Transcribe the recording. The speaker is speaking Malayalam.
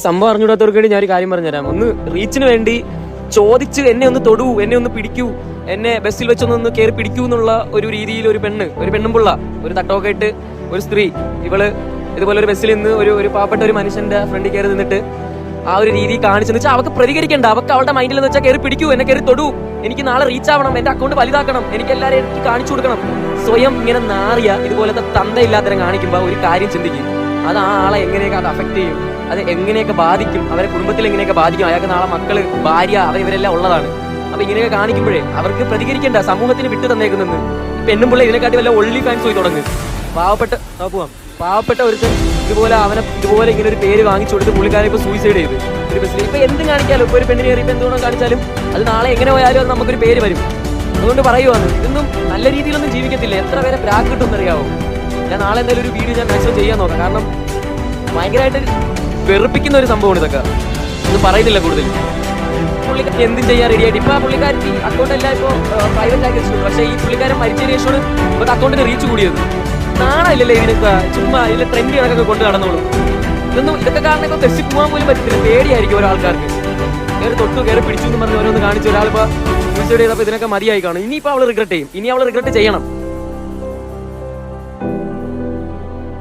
സംഭവം അറിഞ്ഞൂടാത്തവർക്ക് വേണ്ടി ഞാൻ ഒരു കാര്യം പറഞ്ഞുതരാം. ഒന്ന് റീച്ചിന് വേണ്ടി ചോദിച്ച് എന്നെ ഒന്ന് തൊടൂ, എന്നെ ഒന്ന് പിടിക്കൂ, എന്നെ ബസ്സിൽ വെച്ചൊന്ന് കയറി പിടിക്കൂ എന്നുള്ള ഒരു രീതിയിൽ ഒരു പെണ്ണുംപിള്ള, ഒരു തട്ടമൊക്കെ ഇട്ട് ഒരു സ്ത്രീ, ഇവള് ഇതുപോലെ ഒരു ബസ്സിൽ നിന്ന് ഒരു പാവപ്പെട്ട ഒരു മനുഷ്യന്റെ ഫ്രണ്ടിൽ കയറി നിന്നിട്ട് ആ ഒരു രീതി കാണിച്ചെന്ന് വെച്ചാൽ അവർക്ക് പ്രതികരിക്കണ്ട. അവർക്ക് അവളുടെ മൈൻഡിൽ എന്ന് വെച്ചാൽ കയറി പിടിക്കൂ, എന്നെ കയറി തൊടൂ, എനിക്ക് നാളെ റീച്ച് ആവണം, എന്റെ അക്കൗണ്ട് വലുതാക്കണം, എനിക്ക് എല്ലാവരും എനിക്ക് കാണിച്ചു കൊടുക്കണം. സ്വയം ഇങ്ങനെ നാറിയ ഇതുപോലത്തെ തന്തയില്ലാത്തരം കാണിക്കുമ്പോൾ ഒരു കാര്യം ചിന്തിക്കും, അത് ആ ആളെ എങ്ങനെയൊക്കെ അത് അഫക്ട് ചെയ്യും, അത് എങ്ങനെയൊക്കെ ബാധിക്കും, അവരെ കുടുംബത്തിൽ എങ്ങനെയൊക്കെ ബാധിക്കും, അയാൾക്ക് നാളെ മക്കള്, ഭാര്യ, ഇവരെല്ലാം ഉള്ളതാണ്. അപ്പൊ ഇങ്ങനെയൊക്കെ കാണിക്കുമ്പോഴേ അവർക്ക് പ്രതികരിക്കേണ്ട, സമൂഹത്തിന് വിട്ടു തന്നേക്കുന്നെന്ന്. പെണ്ണുമ്പിള്ള ഇതിനെക്കാട്ടി വല്ല ഒള്ളി ഫാൻസ് പോയി തുടങ്ങും. പാവപ്പെട്ട ഒരുത്തൻ ഇതുപോലെ ഇങ്ങനെ ഒരു പേര് വാങ്ങിച്ചു കൊടുത്ത് പുള്ളിക്കാരെ ഇപ്പൊ സൂയിസൈഡ് ചെയ്ത് ഒരു ബസ്സിൽ. ഇപ്പൊ എന്ത് കാണിക്കാലും, ഇപ്പൊ ഒരു പെണ്ണിനെ കയറി ഇപ്പൊ എന്തുകൊണ്ടോ കാണിച്ചാലും അത് നാളെ എങ്ങനെ പോയാലും അത് നമുക്കൊരു പേര് വരും. അതുകൊണ്ട് പറയുവാണ്, ഇതൊന്നും നല്ല രീതിയിലൊന്നും ജീവിക്കത്തില്ല. എത്ര പേരെ പ്രാഗ് കിട്ടുമെന്ന് അറിയാവോ? ഞാൻ നാളെ എന്തായാലും ഒരു വീഡിയോ ഞാൻ മാക്സിമം ചെയ്യാൻ നോക്കാം. കാരണം ഭയങ്കരമായിട്ട് വെറുപ്പിക്കുന്ന ഒരു സംഭവമാണ് ഇതൊക്കെ. ഇത് പറയുന്നില്ല കൂടുതൽ. പുള്ളിക്കാരി എന്തും ചെയ്യാൻ റെഡിയായിട്ട് ഇപ്പൊ പുള്ളിക്കാരി അക്കൗണ്ട് എല്ലാം ഇപ്പോൾ പ്രൈവറ്റ് ആക്കി വെച്ചിട്ടുണ്ട്. പക്ഷേ ഈ പുള്ളിക്കാരൻ മരിച്ചതിന് ശേഷമാണ് ഇവരുടെ അക്കൗണ്ടിന് റീച്ച് കൂടിയത്. നാണമില്ലല്ലേ ഇതിനൊക്കെ? ചുമ്മാ ഇതിലെ ട്രെൻഡ് കണക്കൊക്കെ കൊണ്ട് നടന്നോളൂ. ഇതൊക്കെ കാരണം ഇപ്പൊ ബസ്സിൽ പോകാൻ പോലും പറ്റത്തില്ല, പേടിയായിരിക്കും ഓരോ ആൾക്കാർക്ക്. കയറി പിടിച്ചു എന്ന് പറഞ്ഞ് ഓരോന്ന് കാണിച്ച് ഒരാളിപ്പോ സൂയിസൈഡ് ചെയ്തപ്പോൾ ഇതിനൊക്കെ മതിയായി കാണും. ഇനിയിപ്പോൾ അവൾ റിഗ്രറ്റ് ചെയ്യും, ഇനി അവൾ റിഗ്രറ്റ് ചെയ്യണം.